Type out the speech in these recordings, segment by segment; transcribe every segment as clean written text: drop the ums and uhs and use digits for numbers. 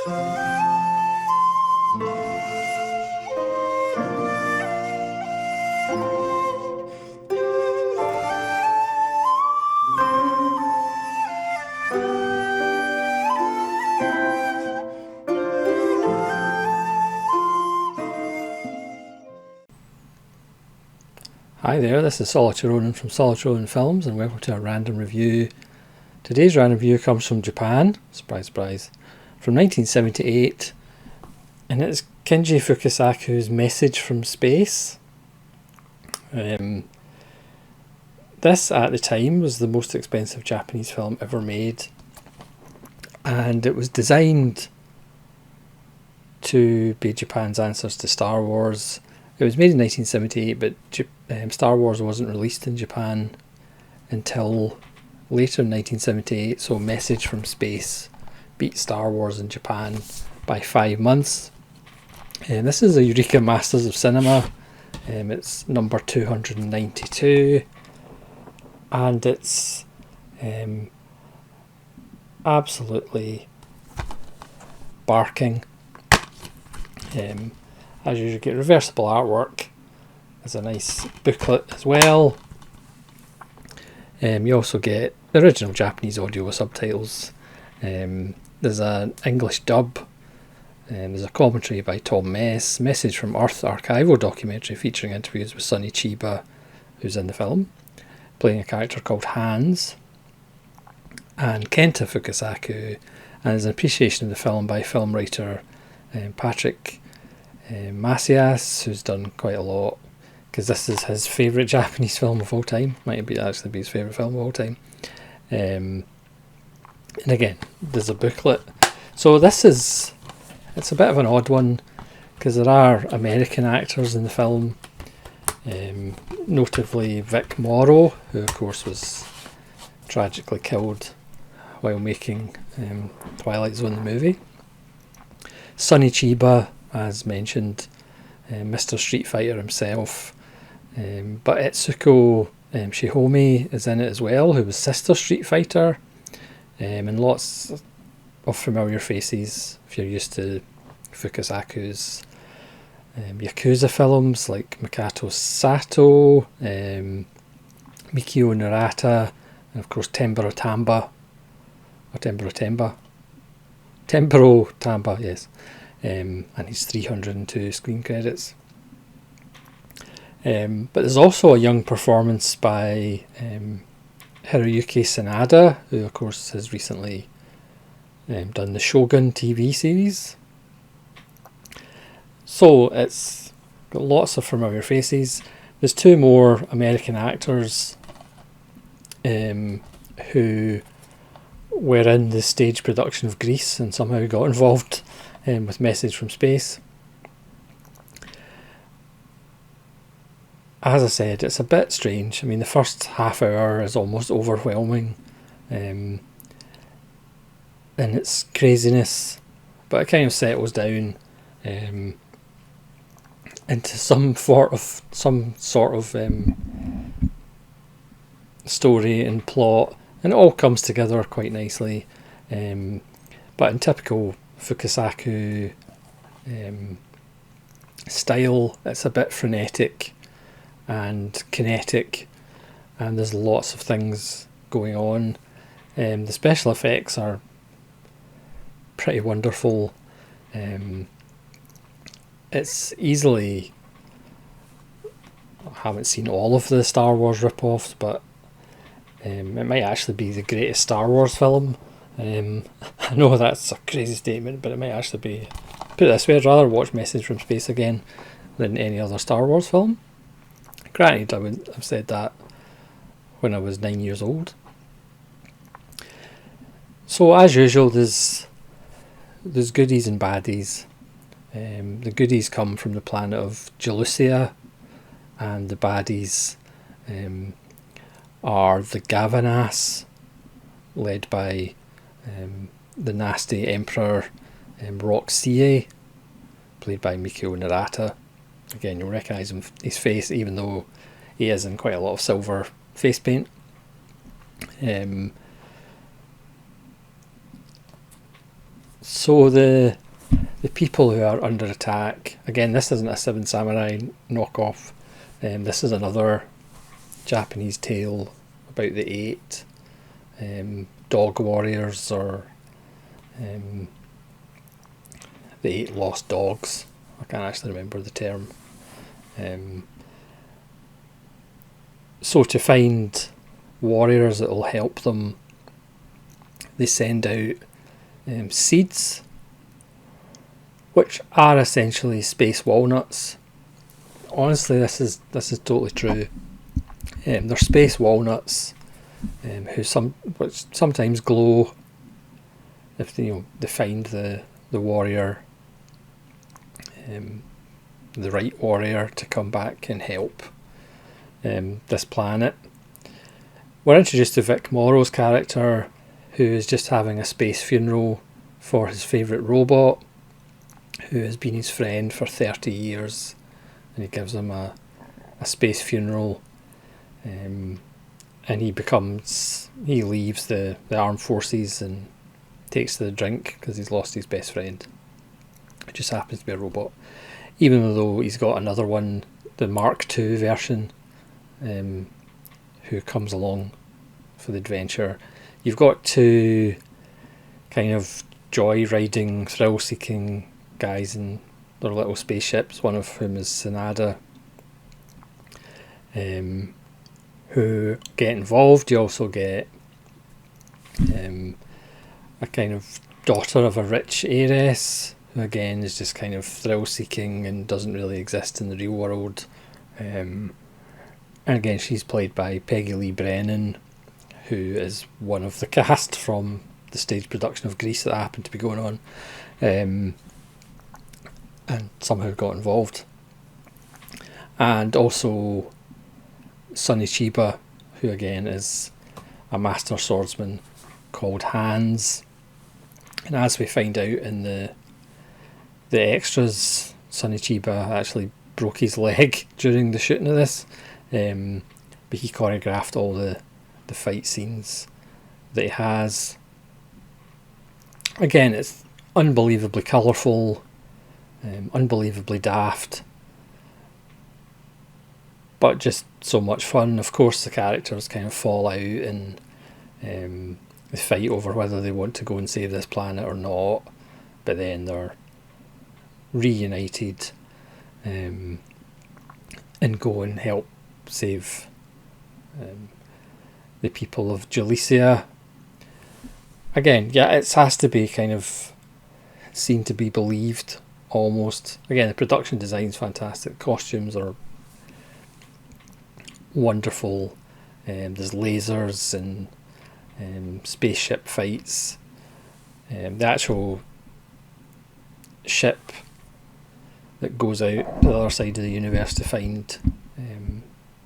Hi there, this is Solitary Ronin from Solitary Ronin Films, and welcome to a random review. Today's random review comes from Japan, surprise surprise, from 1978, and it's Kinji Fukasaku's Message from Space. This at the time was the most expensive Japanese film ever made, and it was designed to be Japan's answers to Star Wars. It was made in 1978, but Star Wars wasn't released in Japan until later in 1978, so Message from Space beat Star Wars in Japan by 5 months. This is a Eureka Masters of Cinema. It's number 292, and it's absolutely barking. As usual, you get reversible artwork. There's a nice booklet as well. You also get the original Japanese audio with subtitles. There's an English dub. There's a commentary by Tom Mess. Message from Earth archival documentary featuring interviews with Sonny Chiba, who's in the film, playing a character called Hans. And Kenta Fukasaku, and there's an appreciation of the film by film writer Patrick Macias, who's done quite a lot, because this is his favourite Japanese film of all time. Might actually be his favourite film of all time. And again, there's a booklet. So it's a bit of an odd one, because there are American actors in the film, notably Vic Morrow, who of course was tragically killed while making Twilight Zone the movie. Sonny Chiba, as mentioned, Mr. Street Fighter himself, but Etsuko Shihome is in it as well, who was Sister Street Fighter, and lots of familiar faces if you're used to Fukasaku's Yakuza films like Mikato Sato, Mikio Narata, and of course Temburo Tamba, yes. And his 302 screen credits. But there's also a young performance by Hiroyuki Sanada, who of course has recently done the Shogun TV series. So it's got lots of familiar faces. There's two more American actors who were in the stage production of Grease and somehow got involved with Message from Space. As I said, it's a bit strange. I mean, the first half hour is almost overwhelming in its craziness, but it kind of settles down into some sort of story and plot, and it all comes together quite nicely. But in typical Fukasaku style, it's a bit frenetic and kinetic, and there's lots of things going on. The special effects are pretty wonderful. It's easily, I haven't seen all of the Star Wars rip-offs, but it might actually be the greatest Star Wars film. I know that's a crazy statement, but it might actually be. Put it this way, I'd rather watch Message from Space again than any other Star Wars film. Granted, I would have said that when I was 9 years old. So as usual, there's goodies and baddies. The goodies come from the planet of Jalusia, and the baddies are the Gavanas, led by the nasty Emperor Roxie, played by Mikio Narata. Again, you'll recognise his face, even though he is in quite a lot of silver face paint. So the people who are under attack, again, this isn't a Seven Samurai knockoff. This is another Japanese tale about the eight dog warriors, or the eight lost dogs. I can't actually remember the term. So to find warriors that will help them, they send out seeds, which are essentially space walnuts. Honestly, this is totally true. They're space walnuts, which sometimes glow if they find the warrior, the right warrior to come back and help this planet. We're introduced to Vic Morrow's character, who is just having a space funeral for his favourite robot, who has been his friend for 30 years, and he gives him a space funeral, and he leaves the armed forces and takes to the drink because he's lost his best friend. It just happens to be a robot, even though he's got another one, the Mark II version, who comes along for the adventure. You've got two kind of joy-riding, thrill-seeking guys in their little spaceships, one of whom is Sanada, who get involved. You also get a kind of daughter of a rich heiress, who again is just kind of thrill-seeking and doesn't really exist in the real world. And again, she's played by Peggy Lee Brennan, who is one of the cast from the stage production of Grease that happened to be going on, and somehow got involved. And also Sonny Chiba, who again is a master swordsman called Hans. And as we find out in the extras, Sonny Chiba actually broke his leg during the shooting of this, but he choreographed all the fight scenes that he has. Again, it's unbelievably colourful, unbelievably daft, but just so much fun. Of course, the characters kind of fall out and they fight over whether they want to go and save this planet or not, but then they're reunited and go and help save the people of Jalesia. Again, yeah, it has to be kind of seen to be believed, almost. Again, the production design's fantastic, costumes are wonderful, there's lasers and spaceship fights. The actual ship that goes out to the other side of the universe to find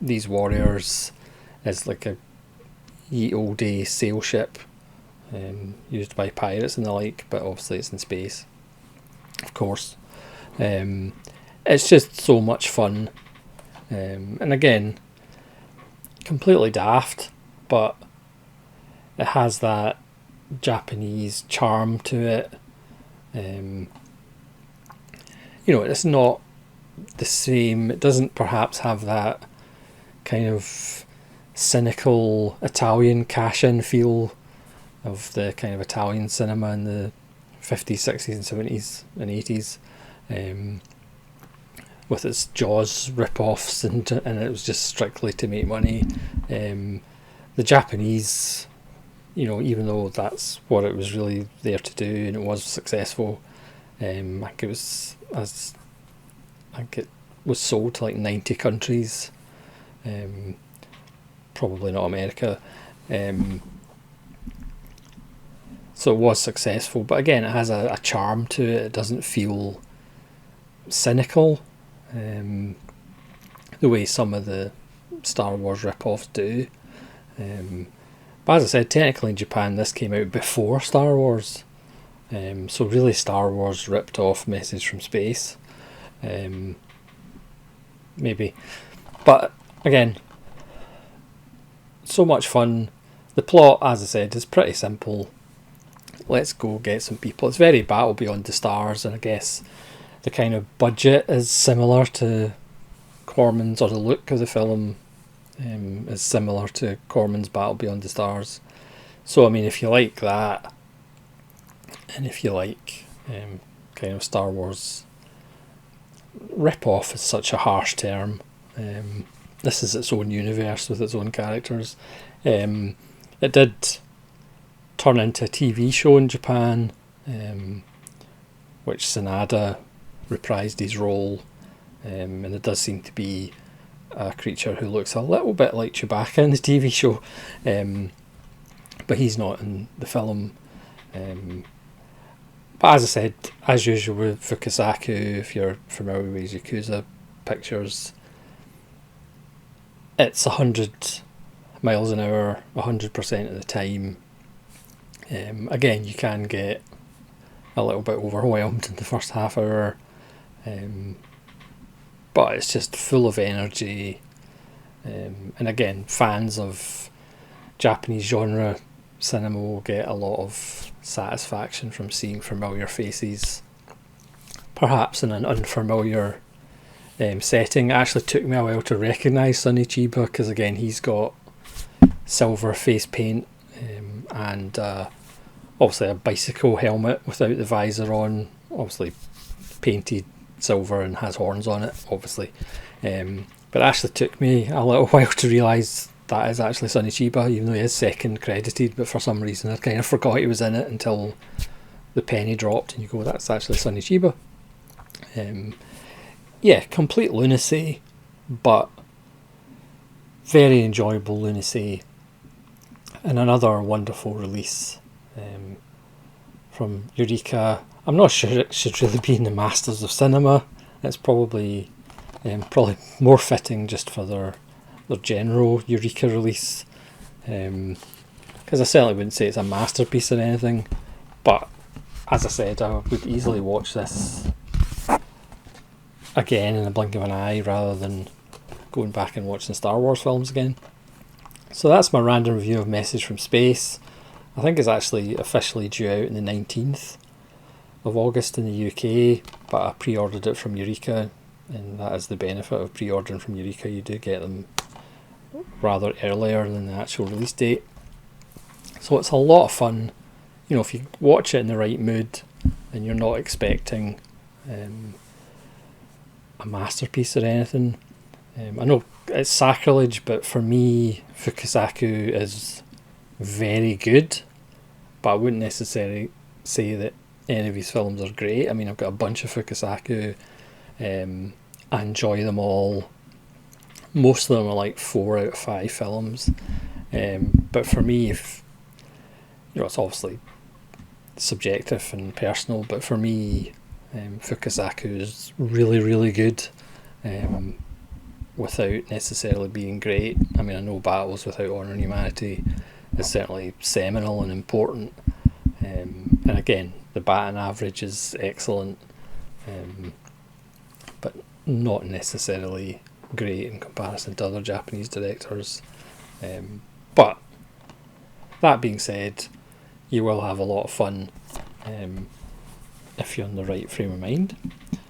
these warriors is like a ye olde day sail ship, used by pirates and the like, but obviously it's in space, of course. It's just so much fun, and again, completely daft, but it has that Japanese charm to it. It's not the same. It doesn't perhaps have that kind of cynical Italian cash-in feel of the kind of Italian cinema in the 50s, 60s and 70s and 80s, with its Jaws rip-offs, and it was just strictly to make money. The Japanese, even though that's what it was really there to do, and it was successful, I think it was sold to like 90 countries, probably not America, so it was successful, but again, it has a charm to it. It doesn't feel cynical the way some of the Star Wars rip-offs do. But as I said, technically in Japan this came out before Star Wars, so really Star Wars ripped off Message from Space, maybe. But again, so much fun. The plot, as I said, is pretty simple. let's go get some people. It's very Battle Beyond the Stars, and I guess the kind of budget is similar to Corman's, or the look of the film is similar to Corman's Battle Beyond the Stars. So I mean, if you like that, and if you like kind of Star Wars rip-off is such a harsh term, this is its own universe with its own characters. It did turn into a TV show in Japan, which Sanada reprised his role, and it does seem to be a creature who looks a little bit like Chewbacca in the TV show, but he's not in the film. But as I said, as usual with Fukasaku, if you're familiar with his Yakuza pictures, it's 100 miles an hour 100% of the time. Again, you can get a little bit overwhelmed in the first half hour, but it's just full of energy, and again, fans of Japanese genre cinema will get a lot of satisfaction from seeing familiar faces, perhaps in an unfamiliar setting. It actually took me a while to recognise Sonny Chiba, because again, he's got silver face paint, and obviously a bicycle helmet without the visor on, obviously painted silver and has horns on it, obviously. But it actually took me a little while to realise that is actually Sonny Chiba, even though he is second credited, but for some reason I kind of forgot he was in it until the penny dropped and you go, that's actually Sonny Chiba. Yeah, complete lunacy, but very enjoyable lunacy, and another wonderful release from Eureka. I'm not sure it should really be in the Masters of Cinema. It's probably more fitting just for their general Eureka release, because I certainly wouldn't say it's a masterpiece or anything, but as I said, I would easily watch this again in the blink of an eye rather than going back and watching Star Wars films again. So that's my random review of Message from Space. I think it's actually officially due out on the 19th of August in the UK, but I pre-ordered it from Eureka, and that is the benefit of pre-ordering from Eureka. You do get them rather earlier than the actual release date. So it's a lot of fun. You know, if you watch it in the right mood and you're not expecting a masterpiece or anything. I know it's sacrilege, but for me, Fukasaku is very good, but I wouldn't necessarily say that any of his films are great. I mean, I've got a bunch of Fukasaku. I enjoy them all. Most of them are like 4 out of 5 films. But for me, if it's obviously subjective and personal, but for me, Fukasaku is really, really good, without necessarily being great. I mean, I know Battles Without Honour and Humanity is certainly seminal and important, and again, the batting average is excellent, but not necessarily great in comparison to other Japanese directors. But that being said, you will have a lot of fun if you're in the right frame of mind.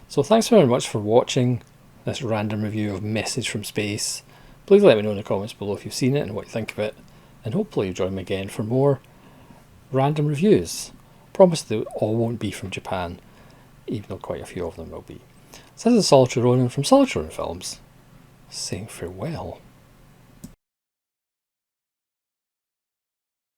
So thanks very much for watching this random review of Message from Space. Please let me know in the comments below if you've seen it and what you think of it, and hopefully you'll join me again for more random reviews. I promise they all won't be from Japan, even though quite a few of them will be. So this is Solitary Ronin from Solitary Ronin Films, saying farewell.